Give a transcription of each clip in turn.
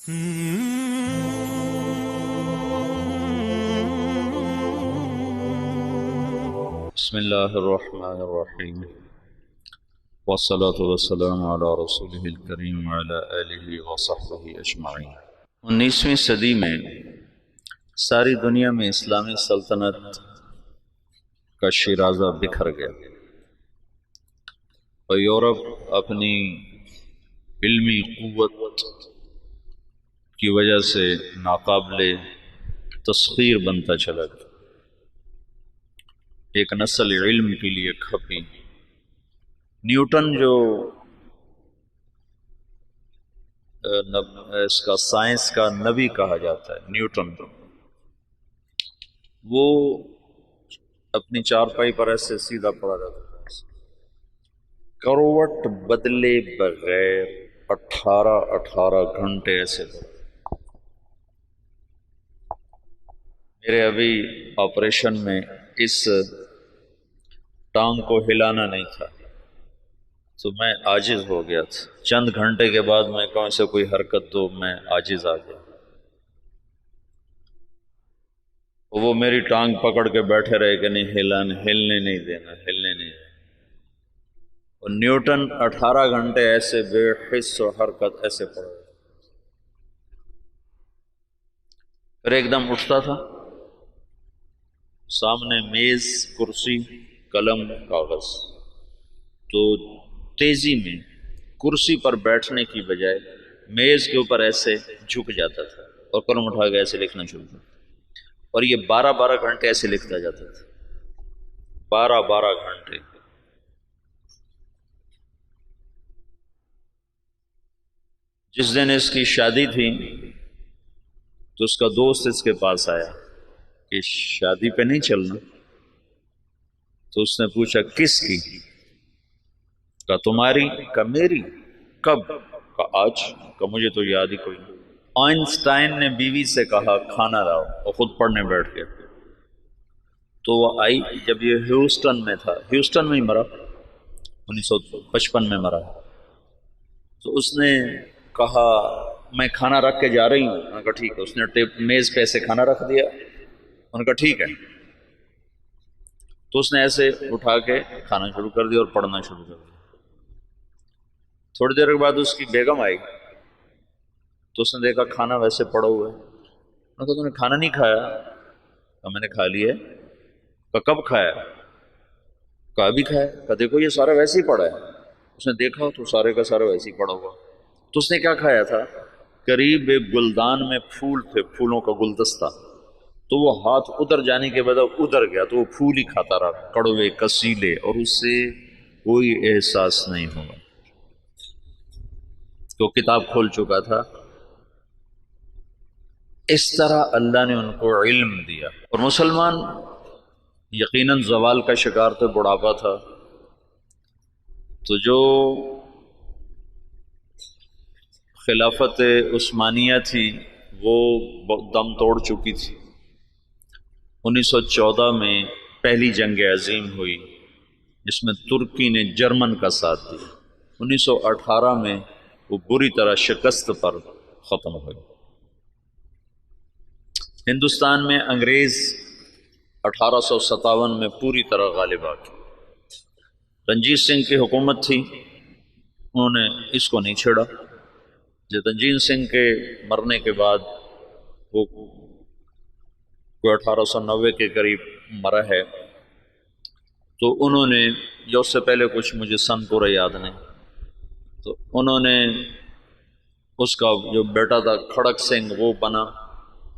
بسم اللہ الرحمن الرحیم والصلاة والسلام علی رسولہ الکریم وعلی آلہ وصحبہ اجمعین۔ 19ویں صدی میں ساری دنیا میں اسلامی سلطنت کا شیرازہ بکھر گیا اور یورپ اپنی علمی قوت کی وجہ سے ناقابل تسخیر بنتا چلا گیا، ایک نسل علم کے لیے کھپی۔ نیوٹن جو اس کا سائنس کا نبی کہا جاتا ہے، نیوٹن وہ اپنی چارپائی پر ایسے سیدھا پڑا جاتا ہے، کروٹ بدلے بغیر 18 گھنٹے ایسے پڑا۔ میرے ابھی آپریشن میں اس ٹانگ کو ہلانا نہیں تھا تو میں عاجز ہو گیا تھا۔ چند گھنٹے کے بعد میں کہوں سے کوئی حرکت دو، میں عاجز آ گیا۔ وہ میری ٹانگ پکڑ کے بیٹھے رہے کہ نہیں ہلنے نہیں دینا، ہلنے نہیں دینا۔ اور نیوٹن 18 گھنٹے ایسے بے حس و حرکت ایسے پڑا، پھر ایک دم اٹھتا تھا، سامنے میز، کرسی، قلم، کاغذ، تو تیزی میں کرسی پر بیٹھنے کی بجائے میز کے اوپر ایسے جھک جاتا تھا اور قلم اٹھا کے ایسے لکھنا شروع کرتا، اور یہ 12 گھنٹے ایسے لکھتا جاتا تھا، 12 گھنٹے۔ جس دن اس کی شادی تھی تو اس کا دوست اس کے پاس آیا کہ شادی پہ نہیں چلنا، تو اس نے پوچھا کس کی؟ کہا تمہاری؟ کہا میری؟ کب؟ کہا آج۔ کہا مجھے تو یاد ہی کوئی نہیں۔ آئنسٹائن نے بیوی سے کہا کھانا لاؤ، اور خود پڑھنے بیٹھ گیا۔ تو وہ آئی، جب یہ ہیوسٹن میں تھا، ہیوسٹن میں ہی مرا، 1955 میں مرا، تو اس نے کہا میں کھانا رکھ کے جا رہی ہوں۔ انہوں نے کہا ٹھیک ہے۔ اس نے میز پہ ایسے کھانا رکھ دیا، انہوں نے کہا ٹھیک ہے۔ تو اس نے ایسے اٹھا کے کھانا شروع کر دیا اور پڑھنا شروع کر دیا۔ تھوڑی دیر کے بعد اس کی بیگم آئی تو اس نے دیکھا کھانا ویسے پڑا ہوا ہے۔ انہوں نے کہا تم نے کھانا نہیں کھایا؟ کہا میں نے کھا لیا۔ کہا کب کھایا؟ کہا ابھی کھایا۔ کہا دیکھو یہ سارا ویسے ہی پڑا ہے۔ اس نے دیکھا تو سارے کا سارا ویسے ہی پڑا ہوا۔ تو اس نے کیا کھایا تھا؟ قریب ایک گلدان میں پھول تھے، پھولوں کا گلدستہ، تو وہ ہاتھ ادھر جانے کے بعد ادھر گیا تو وہ پھول ہی کھاتا رہا، کڑوے کسیلے، اور اس سے کوئی احساس نہیں ہوگا۔ تو کتاب کھول چکا تھا۔ اس طرح اللہ نے ان کو علم دیا، اور مسلمان یقیناً زوال کا شکار تھے، بڑھاپا تھا، تو جو خلافت عثمانیہ تھی وہ دم توڑ چکی تھی۔ 1914 میں پہلی جنگ عظیم ہوئی جس میں ترکی نے جرمن کا ساتھ دیا۔ 1918 میں وہ بری طرح شکست پر ختم ہوئی۔ ہندوستان میں انگریز 1857 میں پوری طرح غالب آ گئے۔ رنجیت سنگھ کی حکومت تھی، انہوں نے اس کو نہیں چھیڑا۔ جب رنجیت سنگھ کے مرنے کے بعد وہ کوئی 1890 کے قریب مرا ہے، تو انہوں نے، جو اس سے پہلے کچھ مجھے سن پورا یاد نہیں، تو انہوں نے اس کا جو بیٹا تھا کھڑک سنگھ وہ بنا،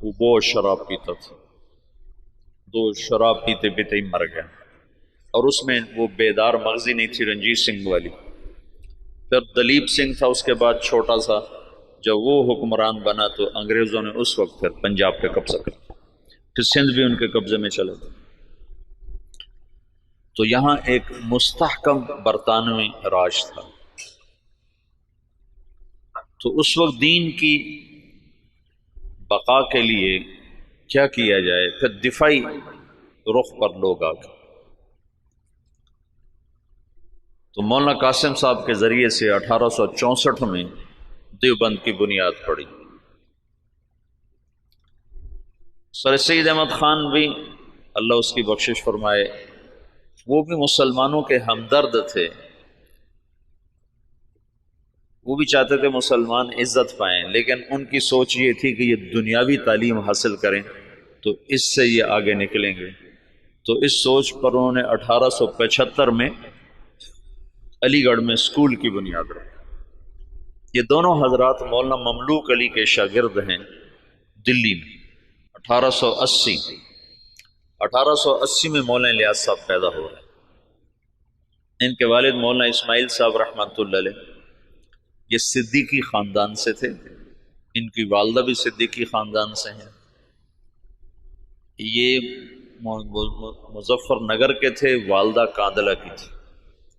وہ بہت شراب پیتا تھا، تو شراب پیتے پیتے ہی مر گیا، اور اس میں وہ بیدار مغزی نہیں تھی رنجیت سنگھ والی۔ پھر دلیپ سنگھ تھا اس کے بعد چھوٹا سا، جب وہ حکمران بنا تو انگریزوں نے اس وقت پھر پنجاب پہ قبضہ کر، پھر سندھ بھی ان کے قبضے میں چلا گیا۔ تو یہاں ایک مستحکم برطانوی راج تھا۔ تو اس وقت دین کی بقا کے لیے کیا کیا جائے؟ پھر دفاعی رخ پر لوگ آ گئے۔ تو مولانا قاسم صاحب کے ذریعے سے 1864 میں دیوبند کی بنیاد پڑی۔ سر سید احمد خان بھی اللہ اس کی بخشش فرمائے، وہ بھی مسلمانوں کے ہمدرد تھے، وہ بھی چاہتے تھے مسلمان عزت پائیں، لیکن ان کی سوچ یہ تھی کہ یہ دنیاوی تعلیم حاصل کریں تو اس سے یہ آگے نکلیں گے۔ تو اس سوچ پر انہوں نے 1875 میں علی گڑھ میں اسکول کی بنیاد رکھی۔ یہ دونوں حضرات مولانا مملوک علی کے شاگرد ہیں دلی میں۔ 1880 میں مولانا الیاس صاحب پیدا ہو رہے ہیں۔ ان کے والد مولانا اسماعیل صاحب رحمۃ اللہ علیہ یہ صدیقی خاندان سے تھے، ان کی والدہ بھی صدیقی خاندان سے ہیں۔ یہ مظفر نگر کے تھے، والدہ کاندلہ کی تھی،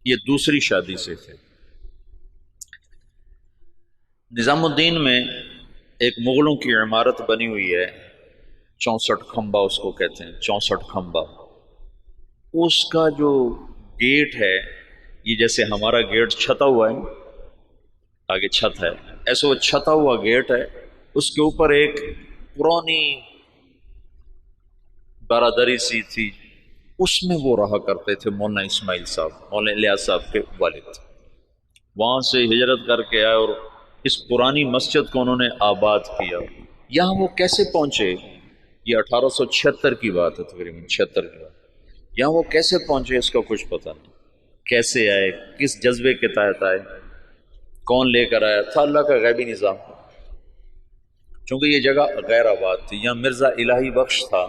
یہ دوسری شادی سے تھے۔ نظام الدین میں ایک مغلوں کی عمارت بنی ہوئی ہے، 64 کھمبا اس کو کہتے ہیں، 64 کھمبا۔ اس کا جو گیٹ ہے، یہ جیسے ہمارا گیٹ چھتا ہوا ہے، آگے چھت ہے، ایسے وہ چھتا ہوا گیٹ ہے، اس کے اوپر ایک پرانی برادری سی تھی، اس میں وہ رہا کرتے تھے مولانا اسماعیل صاحب، مولانا الیاس صاحب کے والد۔ وہاں سے ہجرت کر کے آئے اور اس پرانی مسجد کو انہوں نے آباد کیا۔ یہاں وہ کیسے پہنچے؟ یہ 1876 کی بات ہے، تقریباً 76 کی بات۔ یہاں وہ کیسے پہنچے اس کا کچھ پتہ نہیں، کیسے آئے، کس جذبے کے تحت آئے، کون لے کر آیا تھا، اللہ کا غیبی نظام۔ چونکہ یہ جگہ غیر آباد تھی، یہاں مرزا الہی بخش تھا،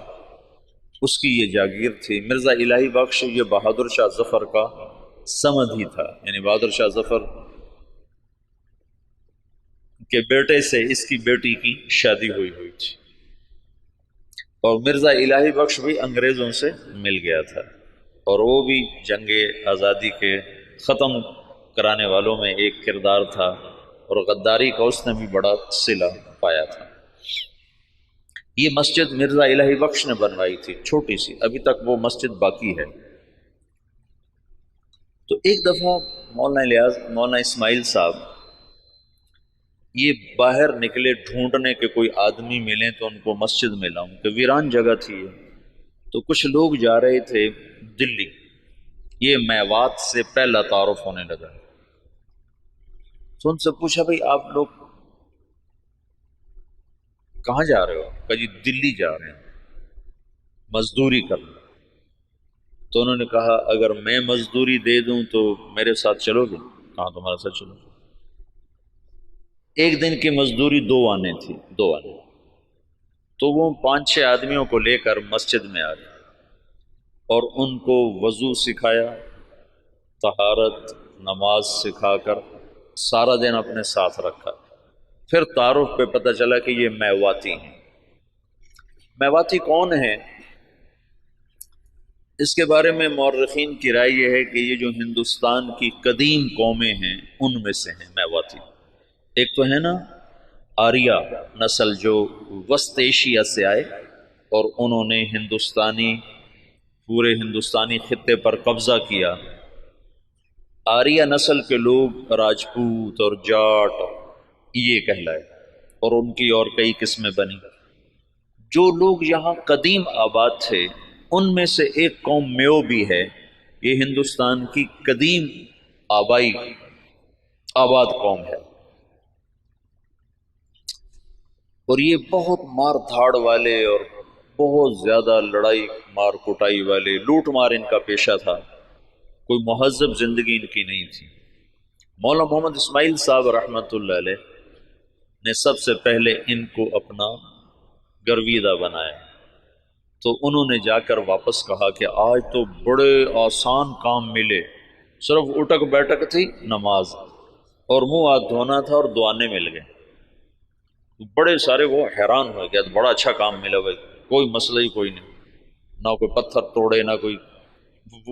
اس کی یہ جاگیر تھی۔ مرزا الہی بخش یہ بہادر شاہ ظفر کا سمد ہی تھا، یعنی بہادر شاہ ظفر کے بیٹے سے اس کی بیٹی کی شادی ہوئی تھی، اور مرزا الہی بخش بھی انگریزوں سے مل گیا تھا، اور وہ بھی جنگ آزادی کے ختم کرانے والوں میں ایک کردار تھا، اور غداری کا اس نے بھی بڑا صلہ پایا تھا۔ یہ مسجد مرزا الہی بخش نے بنوائی تھی، چھوٹی سی، ابھی تک وہ مسجد باقی ہے۔ تو ایک دفعہ مولانا اسماعیل صاحب یہ باہر نکلے ڈھونڈنے کے کوئی آدمی ملیں تو ان کو مسجد میں لاؤں، کہ ویران جگہ تھی۔ تو کچھ لوگ جا رہے تھے دلی، یہ میوات سے پہلا تعارف ہونے لگا، تو ان سے پوچھا بھئی آپ لوگ کہاں جا رہے ہو؟ کہ جی دلی جا رہے ہیں مزدوری کرنا۔ تو انہوں نے کہا اگر میں مزدوری دے دوں تو میرے ساتھ چلو گے؟ کہاں تمہارے ساتھ چلو؟ ایک دن کی مزدوری 2 آنے تھی، 2 آنے۔ تو وہ 5-6 آدمیوں کو لے کر مسجد میں آ گئے اور ان کو وضو سکھایا، طہارت، نماز سکھا کر سارا دن اپنے ساتھ رکھا۔ پھر تعارف پہ پتہ چلا کہ یہ میواتی ہیں۔ میواتی کون ہیں؟ اس کے بارے میں مورخین کی رائے یہ ہے کہ یہ جو ہندوستان کی قدیم قومیں ہیں ان میں سے ہیں میواتی۔ ایک تو ہے نا آریہ نسل جو وسط ایشیا سے آئے اور انہوں نے پورے ہندوستانی خطے پر قبضہ کیا۔ آریہ نسل کے لوگ راجپوت اور جاٹ یہ کہلائے، اور ان کی اور کئی قسمیں بنی۔ جو لوگ یہاں قدیم آباد تھے ان میں سے ایک قوم میو بھی ہے، یہ ہندوستان کی قدیم آباد قوم ہے، اور یہ بہت مار دھاڑ والے اور بہت زیادہ لڑائی مار کٹائی والے، لوٹ مار ان کا پیشہ تھا، کوئی مہذب زندگی ان کی نہیں تھی۔ مولانا محمد اسماعیل صاحب رحمۃ اللہ علیہ نے سب سے پہلے ان کو اپنا گرویدہ بنایا، تو انہوں نے جا کر واپس کہا کہ آج تو بڑے آسان کام ملے، صرف اٹک بیٹک تھی، نماز اور منہ ہاتھ دھونا تھا اور دعانے مل گئے۔ بڑے سارے وہ حیران ہو گیا، بڑا اچھا کام ملا بھائی، کوئی مسئلہ ہی کوئی نہیں، نہ کوئی پتھر توڑے نہ کوئی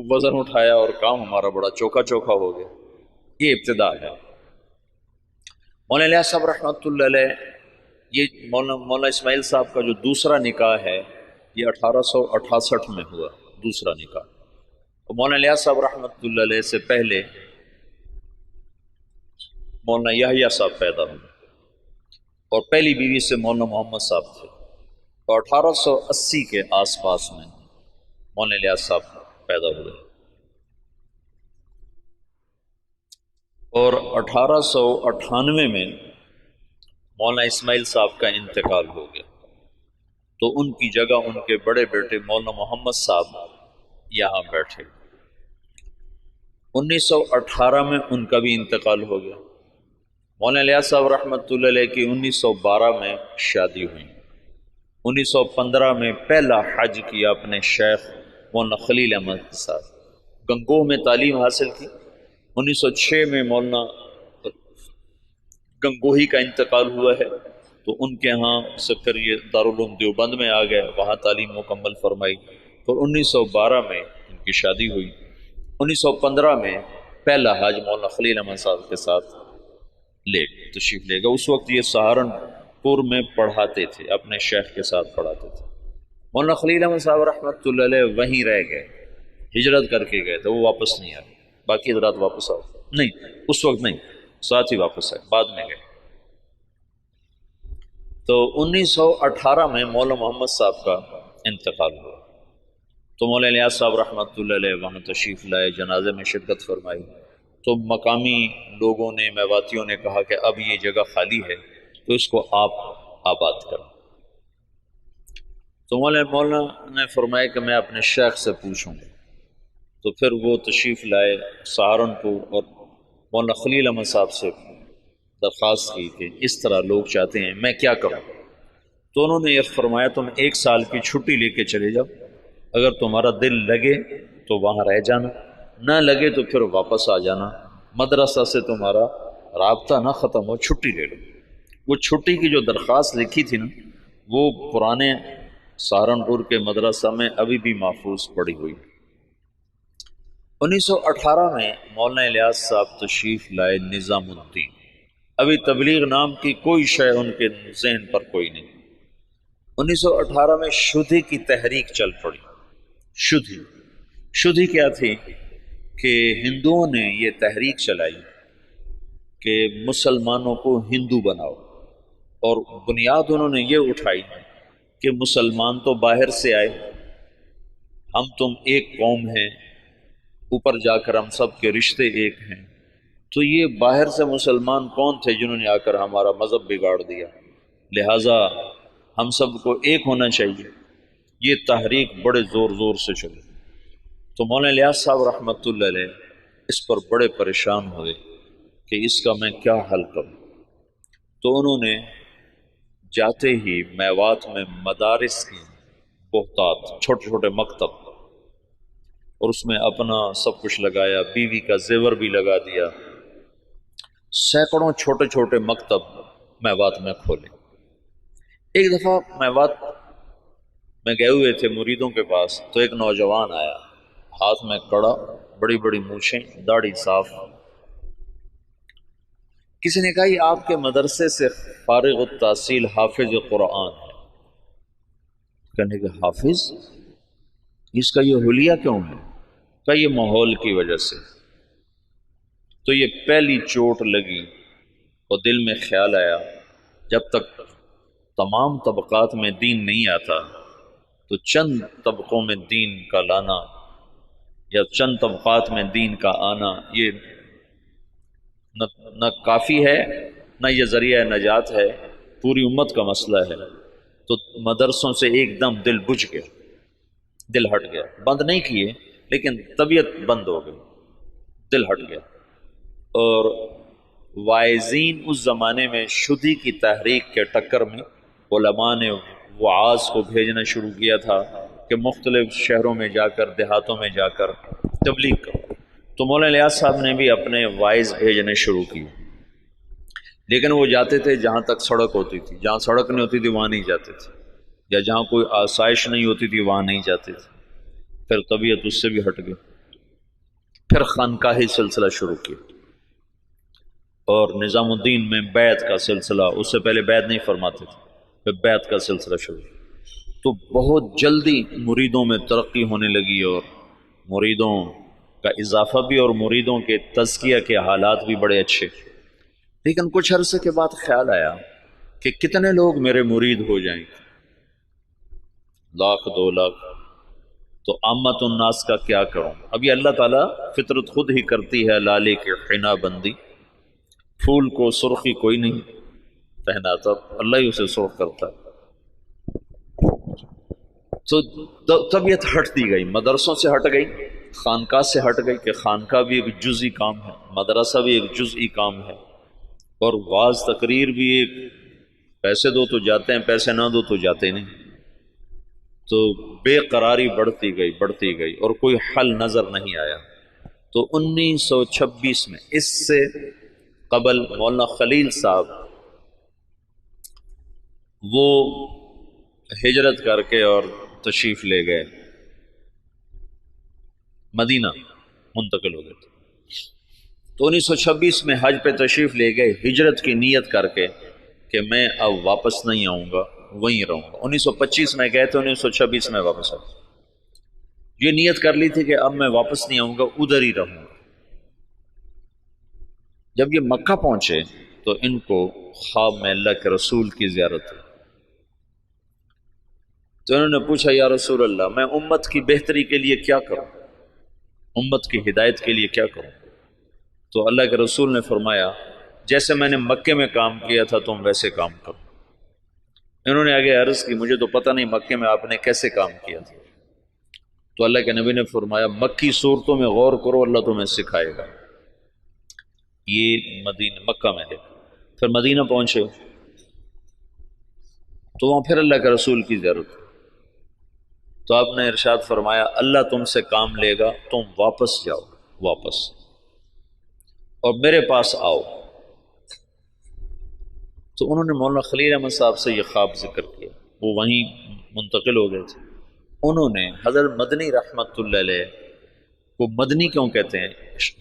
وزن اٹھایا، اور کام ہمارا بڑا چوکھا ہو گیا۔ یہ ابتدا ہے۔ مولانا الیاس صاحب رحمۃ اللہ علیہ، یہ مولانا اسماعیل صاحب کا جو دوسرا نکاح ہے یہ 1868 میں ہوا، دوسرا نکاح۔ مولانا الیاس صاحب رحمۃ اللہ علیہ سے پہلے مولانا یحییٰ صاحب پیدا ہوئے، اور پہلی بیوی سے مولانا محمد صاحب تھے۔ اور 1880 کے آس پاس میں مولانا الیاس صاحب پیدا ہوئے اور 1898 میں مولانا اسماعیل صاحب کا انتقال ہو گیا، تو ان کی جگہ ان کے بڑے بیٹے مولانا محمد صاحب یہاں بیٹھے۔ 1918 میں ان کا بھی انتقال ہو گیا۔ مولانا الیاس صاحب رحمۃ اللہ علیہ کی 1912 میں شادی ہوئی۔ 1915 میں پہلا حج کیا اپنے شیخ مولانا خلیل احمد کے ساتھ، گنگوہ میں تعلیم حاصل کی۔ 1906 میں مولانا گنگوہی کا انتقال ہوا ہے، تو ان کے ہاں سے پھر یہ دارالعلوم دیوبند میں آ گئے، وہاں تعلیم مکمل فرمائی۔ پھر 1912 میں ان کی شادی ہوئی۔ 1915 میں پہلا حج مولانا خلیل احمد صاحب کے ساتھ تشریف لے گا۔ اس وقت یہ سہارنپور میں پڑھاتے تھے، اپنے شیخ کے ساتھ پڑھاتے تھے۔ مولانا خلیل احمد صاحب رحمۃ اللہ علیہ وہیں رہ گئے، ہجرت کر کے گئے تھے، وہ واپس نہیں آئے۔ باقی حضرات واپس آئے نہیں، اس وقت نہیں، ساتھ ہی واپس آئے، بعد میں گئے۔ تو 1918 میں مولانا محمد صاحب کا انتقال ہوا، تو مولانا الیاس صاحب رحمۃ اللہ علیہ وہاں تشریف لائے، جنازے میں شرکت فرمائی۔ تو مقامی لوگوں نے، میواتیوں نے کہا کہ اب یہ جگہ خالی ہے تو اس کو آپ آباد کریں۔ تو مولانا نے فرمایا کہ میں اپنے شیخ سے پوچھوں گا۔ تو پھر وہ تشریف لائے سہارنپور اور مولانا خلیل احمد صاحب سے درخواست کی کہ اس طرح لوگ چاہتے ہیں، میں کیا کروں؟ تو انہوں نے یہ فرمایا تم 1 سال کی چھٹی لے کے چلے جاؤ، اگر تمہارا دل لگے تو وہاں رہ جانا، نہ لگے تو پھر واپس آ جانا، مدرسہ سے تمہارا رابطہ نہ ختم ہو، چھٹی لے لو۔ وہ چھٹی کی جو درخواست لکھی تھی نا، وہ پرانے سہارنپور کے مدرسہ میں ابھی بھی محفوظ پڑی ہوئی۔ 1918 میں مولانا الیاس صاحب تشریف لائے نظام الدین۔ ابھی تبلیغ نام کی کوئی شے ان کے ذہن پر کوئی نہیں۔ 1918 میں شدھی کی تحریک چل پڑی۔ شدھی کیا تھی کہ ہندوؤں نے یہ تحریک چلائی کہ مسلمانوں کو ہندو بناؤ، اور بنیاد انہوں نے یہ اٹھائی کہ مسلمان تو باہر سے آئے، ہم تم ایک قوم ہیں، اوپر جا کر ہم سب کے رشتے ایک ہیں، تو یہ باہر سے مسلمان کون تھے جنہوں نے آ کر ہمارا مذہب بگاڑ دیا، لہٰذا ہم سب کو ایک ہونا چاہیے۔ یہ تحریک بڑے زور سے چلی، تو مولانا الیاس صاحب رحمۃ اللہ علیہ اس پر بڑے پریشان ہوئے کہ اس کا میں کیا حل کروں۔ تو انہوں نے جاتے ہی میوات میں مدارس کی بہتات، چھوٹے چھوٹے مکتب، اور اس میں اپنا سب کچھ لگایا، بیوی کا زیور بھی لگا دیا، سینکڑوں چھوٹے چھوٹے مکتب میوات میں کھولے۔ ایک دفعہ میوات میں گئے ہوئے تھے مریدوں کے پاس، تو ایک نوجوان آیا، ہاتھ میں کڑا، بڑی بڑی مونچھیں، داڑھی صاف۔ کسی نے کہا یہ آپ کے مدرسے سے فارغ التحصیل حافظ قرآن ہے۔ کہنے کہ حافظ، اس کا یہ حلیہ کیوں ہے؟ کہ یہ ماحول کی وجہ سے۔ تو یہ پہلی چوٹ لگی اور دل میں خیال آیا، جب تک تمام طبقات میں دین نہیں آتا تو چند طبقوں میں دین کا لانا یا چند طبقات میں دین کا آنا یہ نہ کافی ہے، نہ یہ ذریعہ نجات ہے، پوری امت کا مسئلہ ہے۔ تو مدرسوں سے ایک دم دل بجھ گیا، دل ہٹ گیا، بند نہیں کیے لیکن طبیعت بند ہو گئی، دل ہٹ گیا۔ اور واعظین اس زمانے میں شدھی کی تحریک کے ٹکر میں علماء نے وعاظ کو بھیجنا شروع کیا تھا کہ مختلف شہروں میں جا کر، دیہاتوں میں جا کر تبلیغ کرو۔ تو مولانا الیاس صاحب نے بھی اپنے واعظ بھیجنے شروع کیے، لیکن وہ جاتے تھے جہاں تک سڑک ہوتی تھی، جہاں سڑک نہیں ہوتی تھی وہاں نہیں جاتے تھے، یا جہاں کوئی آسائش نہیں ہوتی تھی وہاں نہیں جاتے تھے۔ پھر طبیعت اس سے بھی ہٹ گئی، پھر خانقاہی سلسلہ شروع کیا، اور نظام الدین میں بیعت کا سلسلہ، اس سے پہلے بیعت نہیں فرماتے تھے، پھر بیعت کا سلسلہ شروع کیا۔ تو بہت جلدی مریدوں میں ترقی ہونے لگی، اور مریدوں کا اضافہ بھی، اور مریدوں کے تزکیہ کے حالات بھی بڑے اچھے۔ لیکن کچھ عرصے کے بعد خیال آیا کہ کتنے لوگ میرے مرید ہو جائیں گے، لاکھ 2 لاکھ، تو عامت الناس کا کیا کروں؟ اب یہ اللہ تعالیٰ فطرت خود ہی کرتی ہے لالے کے حنا بندی، پھول کو سرخی کوئی نہیں پہناتا، اللہ ہی اسے سرخ کرتا ہے۔ تو طبیعت ہٹتی گئی، مدرسوں سے ہٹ گئی، خانقاہ سے ہٹ گئی کہ خانقاہ بھی ایک جزئی کام ہے، مدرسہ بھی ایک جزئی کام ہے، اور واعظ تقریر بھی ایک، پیسے دو تو جاتے ہیں، پیسے نہ دو تو جاتے نہیں۔ تو بے قراری بڑھتی گئی اور کوئی حل نظر نہیں آیا۔ تو 1926 میں، اس سے قبل مولانا خلیل صاحب وہ ہجرت کر کے اور تشریف لے گئے، مدینہ منتقل ہو گئے تھے۔ تو 1926 میں حج پہ تشریف لے گئے، ہجرت کی نیت کر کے کہ میں اب واپس نہیں آؤں گا، وہیں رہوں گا۔ 1925 میں گئے تھے، 1926 میں واپس آئے۔ یہ نیت کر لی تھی کہ اب میں واپس نہیں آؤں گا، ادھر ہی رہوں گا۔ جب یہ مکہ پہنچے تو ان کو خواب میں اللہ کے رسول کی زیارت ہوئی، تو انہوں نے پوچھا یا رسول اللہ، میں امت کی بہتری کے لیے کیا کروں، امت کی ہدایت کے لیے کیا کروں؟ تو اللہ کے رسول نے فرمایا جیسے میں نے مکے میں کام کیا تھا تم ویسے کام کرو۔ انہوں نے آگے عرض کی مجھے تو پتہ نہیں مکے میں آپ نے کیسے کام کیا تھا، تو اللہ کے نبی نے فرمایا مکی صورتوں میں غور کرو، اللہ تمہیں سکھائے گا۔ یہ مکہ میں ہے۔ پھر مدینہ پہنچے تو وہاں پھر اللہ کے رسول کی زیارت، تو آپ نے ارشاد فرمایا اللہ تم سے کام لے گا، تم واپس جاؤ، واپس اور میرے پاس آؤ۔ تو انہوں نے مولانا خلیل احمد صاحب سے یہ خواب ذکر کیا، وہ وہیں منتقل ہو گئے تھے۔ انہوں نے حضرت مدنی رحمت اللہ علیہ کو، مدنی کیوں کہتے ہیں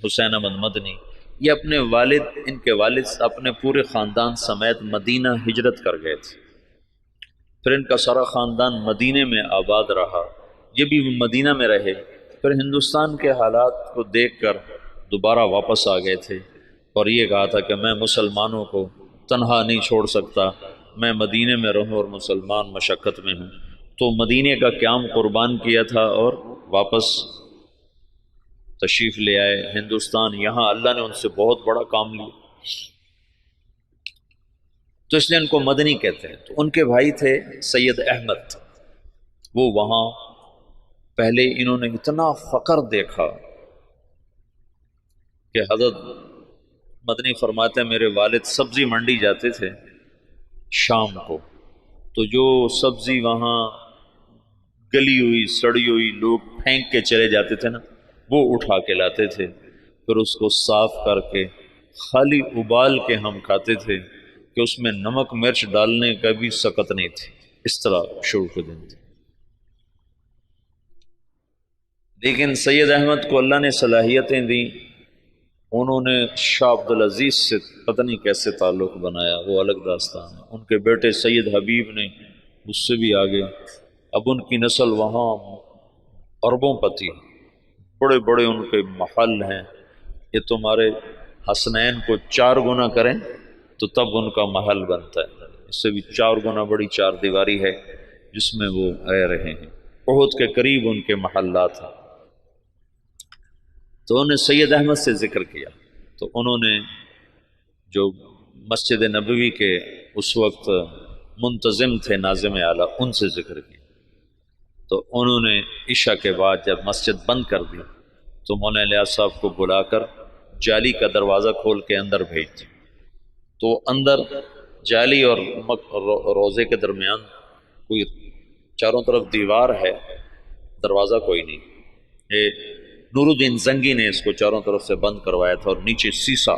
حسین احمد مدنی، یہ اپنے والد، ان کے والد اپنے پورے خاندان سمیت مدینہ ہجرت کر گئے تھے، پھر ان کا سارا خاندان مدینے میں آباد رہا، یہ بھی مدینہ میں رہے، پھر ہندوستان کے حالات کو دیکھ کر دوبارہ واپس آ گئے تھے، اور یہ کہا تھا کہ میں مسلمانوں کو تنہا نہیں چھوڑ سکتا، میں مدینے میں رہوں اور مسلمان مشقت میں ہوں۔ تو مدینے کا قیام قربان کیا تھا اور واپس تشریف لے آئے ہندوستان۔ یہاں اللہ نے ان سے بہت بڑا کام لیا، تو اس لیے ان کو مدنی کہتے ہیں۔ تو ان کے بھائی تھے سید احمد، وہ وہاں پہلے انہوں نے اتنا فقر دیکھا کہ حضرت مدنی فرماتے ہیں میرے والد سبزی منڈی جاتے تھے شام کو، تو جو سبزی وہاں گلی ہوئی سڑی ہوئی لوگ پھینک کے چلے جاتے تھے نا، وہ اٹھا کے لاتے تھے، پھر اس کو صاف کر کے خالی ابال کے ہم کھاتے تھے کہ اس میں نمک مرچ ڈالنے کا بھی سکت نہیں تھی، اس طرح شروع کے دن تھے۔ لیکن سید احمد کو اللہ نے صلاحیتیں دیں، انہوں نے شاہ عبدالعزیز سے پتہ نہیں کیسے تعلق بنایا، وہ الگ داستان ہے۔ ان کے بیٹے سید حبیب نے اس سے بھی آگے، اب ان کی نسل وہاں اربوں پتی، بڑے بڑے ان کے محل ہیں، یہ تمہارے حسنین کو 4 گنا کریں تو تب ان کا محل بنتا ہے، اس سے بھی 4 گنا بڑی 4 دیواری ہے جس میں وہ رہ رہے ہیں، احد کے قریب ان کے محلات ہیں۔ تو انہوں نے سید احمد سے ذکر کیا، تو انہوں نے جو مسجد نبوی کے اس وقت منتظم تھے ناظم اعلیٰ، ان سے ذکر کیا، تو انہوں نے عشاء کے بعد جب مسجد بند کر دی تو مولانا الیاس صاحب کو بلا کر جالی کا دروازہ کھول کے اندر بھیج دی، تو اندر جالی اور روزے کے درمیان کوئی چاروں طرف دیوار ہے، دروازہ کوئی نہیں، یہ نور الدین زنگی نے اس کو چاروں طرف سے بند کروایا تھا، اور نیچے سیسا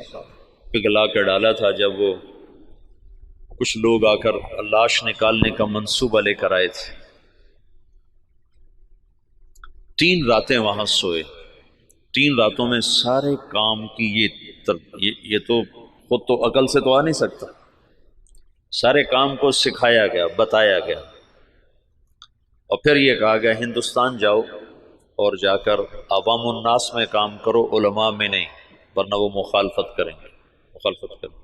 پگھلا کے ڈالا تھا۔ جب وہ کچھ لوگ آ کر لاش نکالنے کا منصوبہ لے کر آئے تھے، 3 راتیں وہاں سوئے، 3 راتوں میں سارے کام کی یہ تو خود تو عقل سے تو آ نہیں سکتا، سارے کام کو سکھایا گیا، بتایا گیا، اور پھر یہ کہا گیا ہندوستان جاؤ اور جا کر عوام الناس میں کام کرو، علماء میں نہیں، ورنہ وہ مخالفت کریں گے، مخالفت کریں۔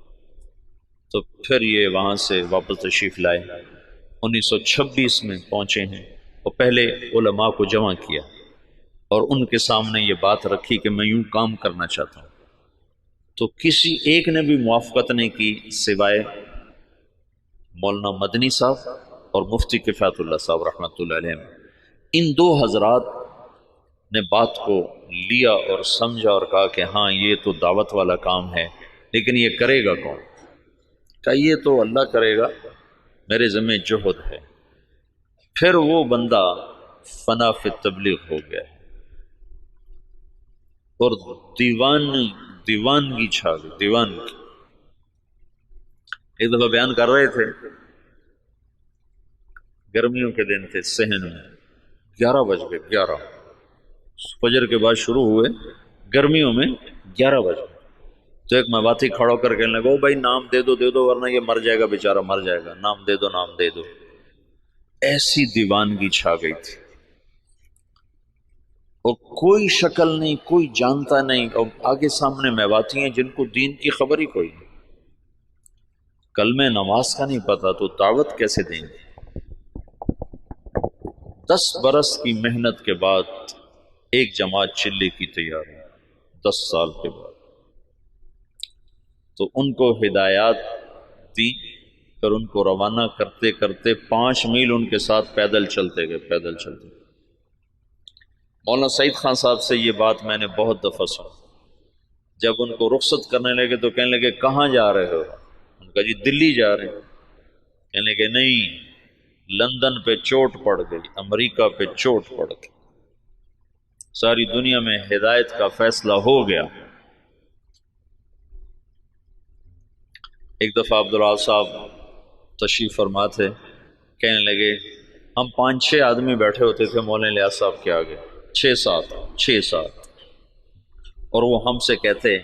تو پھر یہ وہاں سے واپس تشریف لائے، 1926 میں پہنچے ہیں، اور پہلے علماء کو جمع کیا اور ان کے سامنے یہ بات رکھی کہ میں یوں کام کرنا چاہتا ہوں، تو کسی ایک نے بھی موافقت نہیں کی سوائے مولانا مدنی صاحب اور مفتی کفایت اللہ صاحب رحمۃ اللہ علیہ۔ ان دو حضرات نے بات کو لیا اور سمجھا اور کہا کہ ہاں یہ تو دعوت والا کام ہے، لیکن یہ کرے گا کون؟ کہا یہ تو اللہ کرے گا، میرے ذمہ جہد ہے۔ پھر وہ بندہ فنا فی تبلیغ ہو گیا اور دیوانگی چھا گئی، دیوانگی۔ ایک دفعہ بیان کر رہے تھے، گرمیوں کے دن تھے، صحن میں 11 بج گئے، 11 فجر کے بعد شروع ہوئے، گرمیوں میں 11 بج گئے۔ تو ایک مواتی کھڑا کر کے لگا، بھائی نام دے دو ورنہ یہ مر جائے گا، بیچارہ مر جائے گا، نام دے دو۔ ایسی دیوانگی چھا گئی تھی اور کوئی شکل نہیں، کوئی جانتا نہیں، اور آگے سامنے میواتی ہیں جن کو دین کی خبر ہی کوئی نہیں، کلمہ نماز کا نہیں پتا، تو دعوت کیسے دیں گے؟ 10 برس کی محنت کے بعد ایک جماعت چلی کی تیاری، 10 سال کے بعد تو ان کو ہدایات دی اور ان کو روانہ کرتے کرتے 5 میل ان کے ساتھ پیدل چلتے گئے، پیدل چلتے۔ مولانا سعید خان صاحب سے یہ بات میں نے بہت دفعہ سنا، جب ان کو رخصت کرنے لگے تو کہنے لگے کہاں جا رہے ہو؟ ان کا جی دلی جا رہے ہیں۔ کہنے لگے نہیں، لندن پہ چوٹ پڑ گئی، امریکہ پہ چوٹ پڑ گئی، ساری دنیا میں ہدایت کا فیصلہ ہو گیا۔ ایک دفعہ عبدالعال صاحب تشریف فرما تھے، کہنے لگے ہم 5-6 آدمی بیٹھے ہوتے تھے مولانا الیاس صاحب کے آگے، 6-7 اور وہ ہم سے کہتے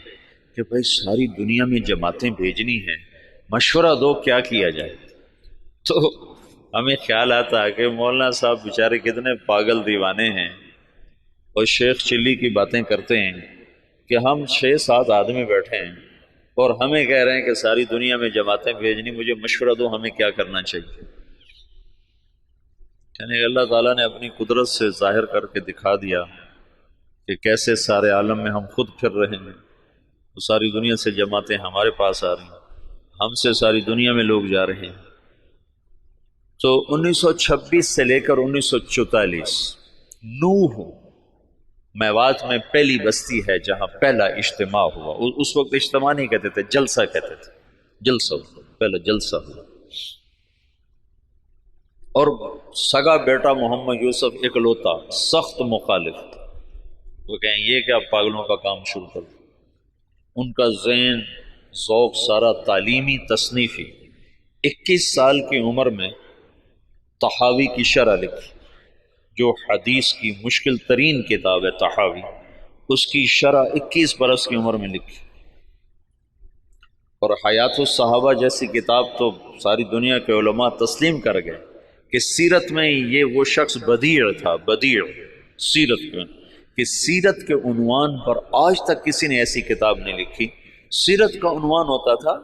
کہ بھائی ساری دنیا میں جماعتیں بھیجنی ہیں، مشورہ دو کیا کیا جائے۔ تو ہمیں خیال آتا کہ مولانا صاحب بیچارے کتنے پاگل دیوانے ہیں اور شیخ چلی کی باتیں کرتے ہیں کہ ہم 6-7 آدمی بیٹھے ہیں اور ہمیں کہہ رہے ہیں کہ ساری دنیا میں جماعتیں بھیجنی، مجھے مشورہ دو ہمیں کیا کرنا چاہیے۔ یعنی اللہ تعالیٰ نے اپنی قدرت سے ظاہر کر کے دکھا دیا کہ کیسے سارے عالم میں ہم خود پھر رہے ہیں، تو ساری دنیا سے جماعتیں ہمارے پاس آ رہی ہیں، ہم سے ساری دنیا میں لوگ جا رہے ہیں۔ تو 1926 سے لے کر 1944 نوح میوات میں پہلی بستی ہے جہاں پہلا اجتماع ہوا۔ اس وقت اجتماع نہیں کہتے تھے، جلسہ کہتے تھے، جلسہ پہلا جلسہ ہوا۔ اور سگا بیٹا محمد یوسف اکلوتا سخت مخالف، وہ کہیں یہ کہ آپ پاگلوں کا کام شروع کر دیں۔ ان کا ذہن ذوق سارا تعلیمی تصنیفی۔ 21 سال کی عمر میں طحاوی کی شرح لکھی، جو حدیث کی مشکل ترین کتاب ہے طحاوی، اس کی شرح 21 برس کی عمر میں لکھی۔ اور حیات الصحابہ جیسی کتاب تو ساری دنیا کے علماء تسلیم کر گئے کہ سیرت میں یہ وہ شخص بدیع تھا، بدیع سیرت میں، کہ سیرت کے عنوان پر آج تک کسی نے ایسی کتاب نہیں لکھی۔ سیرت کا عنوان ہوتا تھا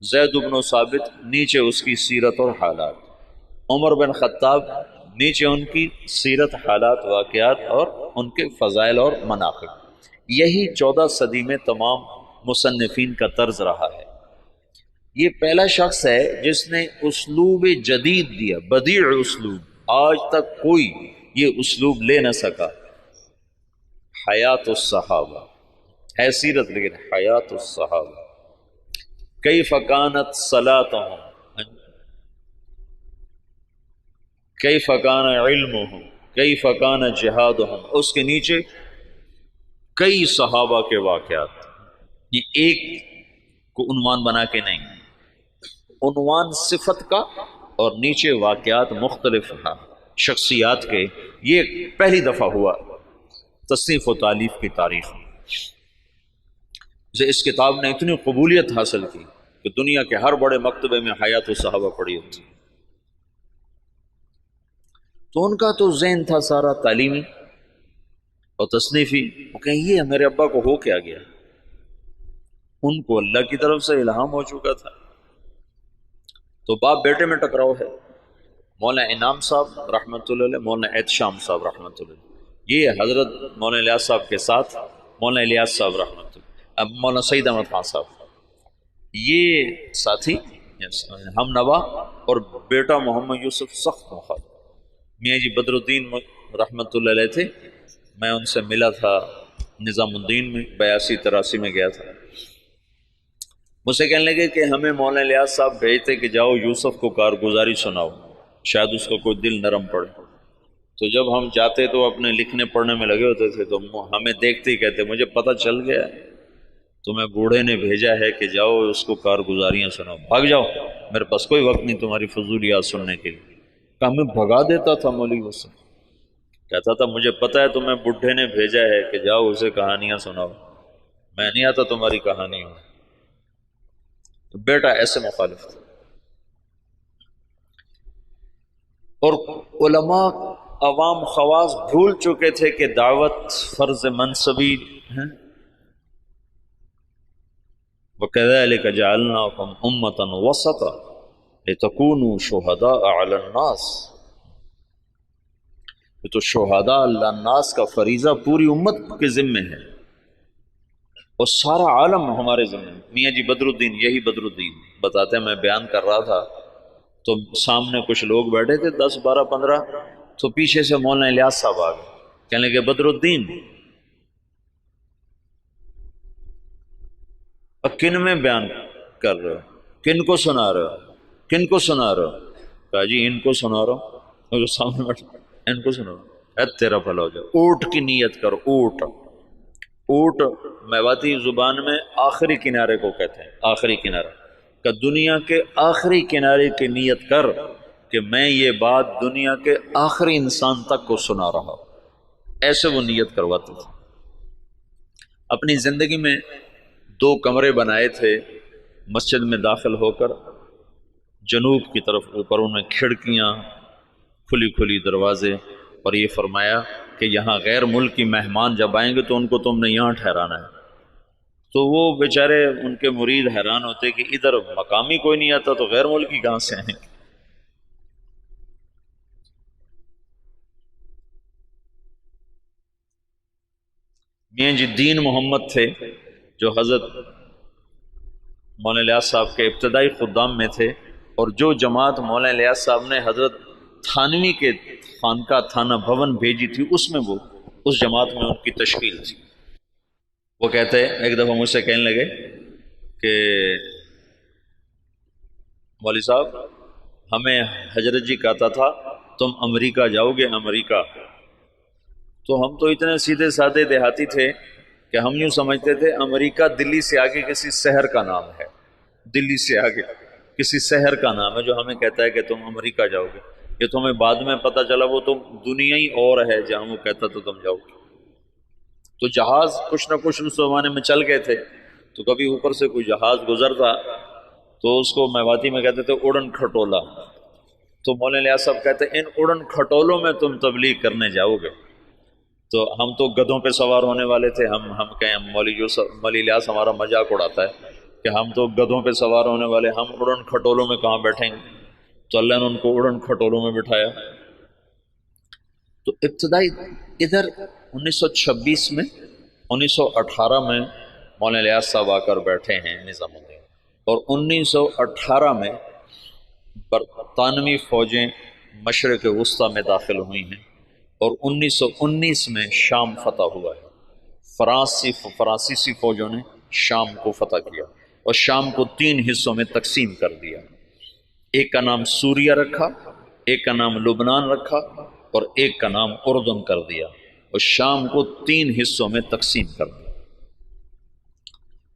زید بن ثابت، نیچے اس کی سیرت اور حالات، عمر بن خطاب، نیچے ان کی سیرت، حالات، واقعات اور ان کے فضائل اور مناقب۔ یہی 14 صدی میں تمام مصنفین کا طرز رہا ہے۔ یہ پہلا شخص ہے جس نے اسلوب جدید دیا، بدیع اسلوب، آج تک کوئی یہ اسلوب لے نہ سکا۔ حیات الصحابہ ہے سیرت، لیکن حیات الصحابہ، کیف کانت صلاتہم، کیف کان علمہم، کیف کان جہادہم، اس کے نیچے کئی صحابہ کے واقعات۔ یہ ایک کو عنوان بنا کے نہیں، عنوان صفت کا اور نیچے واقعات مختلف ہیں شخصیات کے۔ یہ پہلی دفعہ ہوا تصنیف و تالیف کی تاریخ میں۔ اس کتاب نے اتنی قبولیت حاصل کی کہ دنیا کے ہر بڑے مکتبے میں حیات الصحابہ پڑھی ہوتی۔ تو ان کا تو ذہن تھا سارا تعلیمی اور تصنیفی، وہ کہیں یہ میرے ابا کو ہو کیا گیا، ان کو اللہ کی طرف سے الہام ہو چکا تھا۔ تو باپ بیٹے میں ٹکراؤ ہے، مولانا انعام صاحب رحمۃ اللہ علیہ، مولانا احتشام صاحب رحمۃ اللہ علیہ، یہ حضرت مولانا الیاس صاحب کے ساتھ مولانا الیاس صاحب رحمۃ اللہ، اب مولانا سعید احمد خان صاحب، یہ ساتھی ہم نوا، اور بیٹا محمد یوسف سخت مخالف۔ میاں جی بدر الدین رحمۃ اللہ علیہ تھے، میں ان سے ملا تھا نظام الدین میں 82-83 میں گیا تھا۔ مجھ سے کہنے لگے کہ ہمیں مولانا الیاس صاحب بھیجتے کہ جاؤ یوسف کو کارگزاری سناؤ، شاید اس کا کوئی دل نرم پڑے۔ تو جب ہم جاتے تو اپنے لکھنے پڑھنے میں لگے ہوتے تھے، تو ہمیں دیکھتے ہی کہتے مجھے پتہ چل گیا تمہیں بوڑھے نے بھیجا ہے کہ جاؤ اس کو کارگزاریاں سناؤ، بھاگ جاؤ، میرے پاس کوئی وقت نہیں تمہاری فضولیات سننے کے لیے۔ کہ ہمیں بھگا دیتا تھا مولوی وسلم، کہتا تھا مجھے پتہ ہے تمہیں بڈھے نے بھیجا ہے کہ جاؤ اسے کہانیاں سناؤ، میں نہیں آتا تمہاری کہانیوں میں۔ بیٹا ایسے مخالف تھا۔ اور علماء عوام خواص بھول چکے تھے کہ دعوت فرض منصبی ہے۔ وَكَذَلِكَ جَعَلْنَاكُمْ أُمَّةً وَسَطًا لِتَكُونُوا شُهَدَاءَ عَلَى النَّاسِ، یہ تو شہداء اللہ الناس کا فریضہ پوری امت کے ذمے ہے، اور سارا عالم ہمارے ذمے ہے۔ میاں جی بدر الدین، یہی بدر الدین بتاتے ہیں، میں بیان کر رہا تھا تو سامنے کچھ لوگ بیٹھے تھے 10 12 15، تو پیچھے سے مولانا الیاس صاحب آ گئے، کہنے لگے بدر الدین کن میں بیان کر رہے ہو، کن کو سنا رہے ہو، کن کو سنا رہے ہو؟ کہا جی ان کو سنا رہا ہوں، اور جو سامنے بیٹھے ان کو سنا رہا ہوں۔ اے تیرا بھلا ہو جائے، اونٹ کی نیت کر، اونٹ، اونٹ میواتی زبان میں آخری کنارے کو کہتے ہیں، آخری کنارہ، کہ دنیا کے آخری کنارے کی نیت کر کہ میں یہ بات دنیا کے آخری انسان تک کو سنا رہا ہوں، ایسے وہ نیت کرواتے تھے۔ اپنی زندگی میں 2 کمرے بنائے تھے مسجد میں داخل ہو کر، جنوب کی طرف، اوپر ان میں کھڑکیاں، کھلی کھلی دروازے، اور یہ فرمایا کہ یہاں غیر ملکی مہمان جب آئیں گے تو ان کو تم نے یہاں ٹھہرانا ہے۔ تو وہ بیچارے ان کے مرید حیران ہوتے کہ ادھر مقامی کوئی نہیں آتا تو غیر ملکی کہاں سے آئیں گے۔ میاں جی دین محمد تھے جو حضرت مولانا الیاس صاحب کے ابتدائی خدام میں تھے، اور جو جماعت مولانا الیاس صاحب نے حضرت تھانوی کے خانقاہ تھانہ بھون بھیجی تھی، اس میں وہ اس جماعت میں ان کی تشکیل تھی۔ وہ کہتے ایک دفعہ مجھ سے کہنے لگے کہ مولوی صاحب ہمیں حضرت جی کہتا تھا تم امریکہ جاؤ گے، امریکہ۔ تو ہم تو اتنے سیدھے سادے دیہاتی تھے کہ ہم یوں سمجھتے تھے امریکہ دلی سے آگے کسی شہر کا نام ہے، دلی سے آگے کسی شہر کا نام ہے جو ہمیں کہتا ہے کہ تم امریکہ جاؤ گے۔ یہ تو ہمیں بعد میں پتہ چلا وہ تو دنیا ہی اور ہے جہاں وہ کہتا تو تم جاؤ گے۔ تو جہاز کچھ نہ کچھ اس زمانے میں چل گئے تھے، تو کبھی اوپر سے کوئی جہاز گزرتا تو اس کو میواتی میں کہتے تھے اڑن کھٹولا۔ تو مولانا الیاس صاحب کہتے ان اڑن کھٹولوں میں تم تبلیغ کرنے جاؤ گے۔ تو ہم تو گدھوں پہ سوار ہونے والے تھے، ہم کہیں مولوی الیاس ہمارا مذاق اڑاتا ہے کہ ہم تو گدھوں پہ سوار ہونے والے، ہم اڑن کھٹولوں میں کہاں بیٹھیں گے؟ تو اللہ نے ان کو اڑن کھٹولوں میں بٹھایا۔ تو ابتدائی ادھر 1926 میں 1918 میں مولانا الیاس صاحب آ کر بیٹھے ہیں نظام الدین، اور 1918 میں برطانوی فوجیں مشرق وسطیٰ میں داخل ہوئی ہیں، اور 1919 میں شام فتح ہوا ہے۔ فرانسیسی فوجوں نے شام کو فتح کیا اور شام کو 3 حصوں میں تقسیم کر دیا، ایک کا نام سوریہ رکھا، ایک کا نام لبنان رکھا، اور ایک کا نام اردن کر دیا، اور شام کو 3 حصوں میں تقسیم کر دیا۔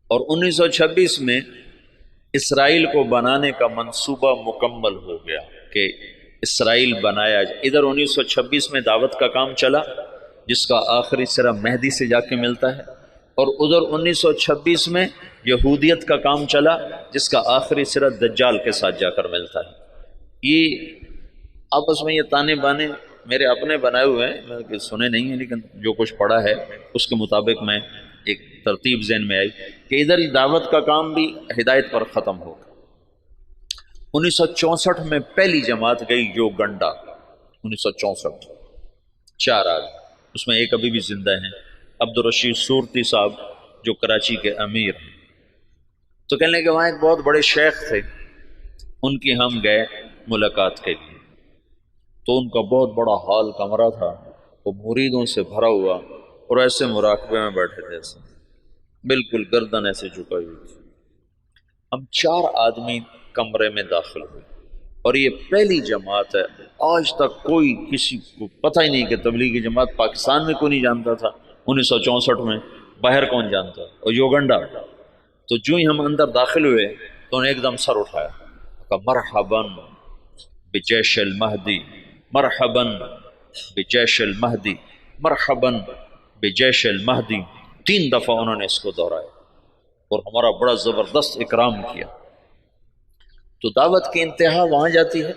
اور 1926 میں اسرائیل کو بنانے کا منصوبہ مکمل ہو گیا کہ اسرائیل بنایا جائے۔ ادھر 1926 میں دعوت کا کام چلا جس کا آخری سرا مہدی سے جا کے ملتا ہے، اور ادھر 1926 میں یہودیت کا کام چلا جس کا آخری سرا دجال کے ساتھ جا کر ملتا ہے۔ یہ آپس میں یہ تانے بانے میرے اپنے بنائے ہوئے ہیں، میں سنے نہیں ہیں، لیکن جو کچھ پڑھا ہے اس کے مطابق میں ایک ترتیب ذہن میں آئی کہ ادھر دعوت کا کام بھی ہدایت پر ختم ہوگا۔ 1964 میں پہلی جماعت گئی یوگنڈا، 1964، 4 آدمی، اس میں ایک ابھی بھی زندہ ہیں، عبدالرشید صورتی صاحب جو کراچی کے امیر ہیں۔ تو کہنے کہ وہاں ایک بہت بڑے شیخ تھے، ان کی ہم گئے ملاقات کے لیے، تو ان کا بہت بڑا ہال کمرہ تھا، وہ مریدوں سے بھرا ہوا، اور ایسے مراقبے میں بیٹھے تھے، ایسے بالکل گردن ایسے جھکائی ہوئی تھی۔ ہم 4 آدمی کمرے میں داخل ہوئے، اور یہ پہلی جماعت ہے، آج تک کوئی کسی کو پتہ ہی نہیں کہ تبلیغی جماعت پاکستان میں کوئی نہیں جانتا تھا 1964 میں، باہر کون جانتا، اور یوگنڈا۔ تو جو ہی ہم اندر داخل ہوئے تو انہیں ایک دم سر اٹھایا، کہا مرحباً بجیش المہدی، مرحباً بجیش المہدی، مرحباً بجیش المہدی، 3 دفعہ انہوں نے اس کو دہرایا، اور ہمارا بڑا زبردست اکرام کیا۔ تو دعوت کی انتہا وہاں جاتی ہے،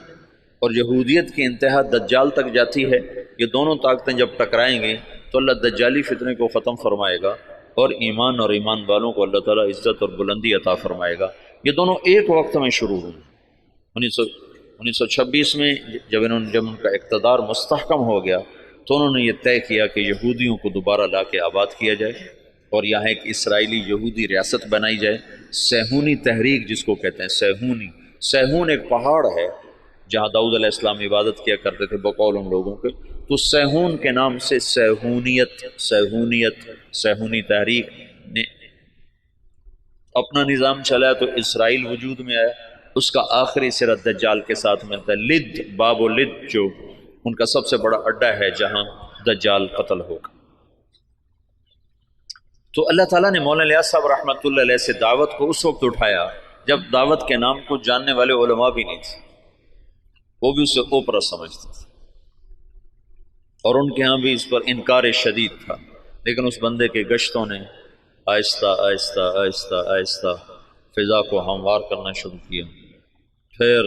اور یہودیت کی انتہا دجال تک جاتی ہے۔ یہ دونوں طاقتیں جب ٹکرائیں گی تو اللہ دجالی فتنے کو ختم فرمائے گا، اور ایمان اور ایمان والوں کو اللہ تعالیٰ عزت اور بلندی عطا فرمائے گا۔ یہ دونوں ایک وقت میں شروع ہوئی۔ 1926 میں جب ان کا اقتدار مستحکم ہو گیا تو انہوں نے یہ طے کیا کہ یہودیوں کو دوبارہ لا کے آباد کیا جائے، اور یہاں ایک اسرائیلی یہودی ریاست بنائی جائے۔ سیہونی تحریک جس کو کہتے ہیں، سیہون ایک پہاڑ ہے جہاں داؤد علیہ السلام عبادت کیا کرتے تھے بقول ان لوگوں کے، تو سیہون کے نام سے سیہونی تحریک نے اپنا نظام چلایا، تو اسرائیل وجود میں آیا۔ اس کا آخری سرا دجال کے ساتھ ملتا ہے، لد، باب و لد جو ان کا سب سے بڑا اڈا ہے جہاں دجال قتل ہوگا۔ تو اللہ تعالیٰ نے مولانا الیاس صاحب رحمۃ اللہ علیہ سے دعوت کو اس وقت اٹھایا جب دعوت کے نام کو جاننے والے علماء بھی نہیں تھے، وہ بھی اسے اوپرا سمجھتے تھے، اور ان کے ہاں بھی اس پر انکار شدید تھا، لیکن اس بندے کے گشتوں نے آہستہ آہستہ آہستہ آہستہ فضا کو ہموار کرنا شروع کیا۔ پھر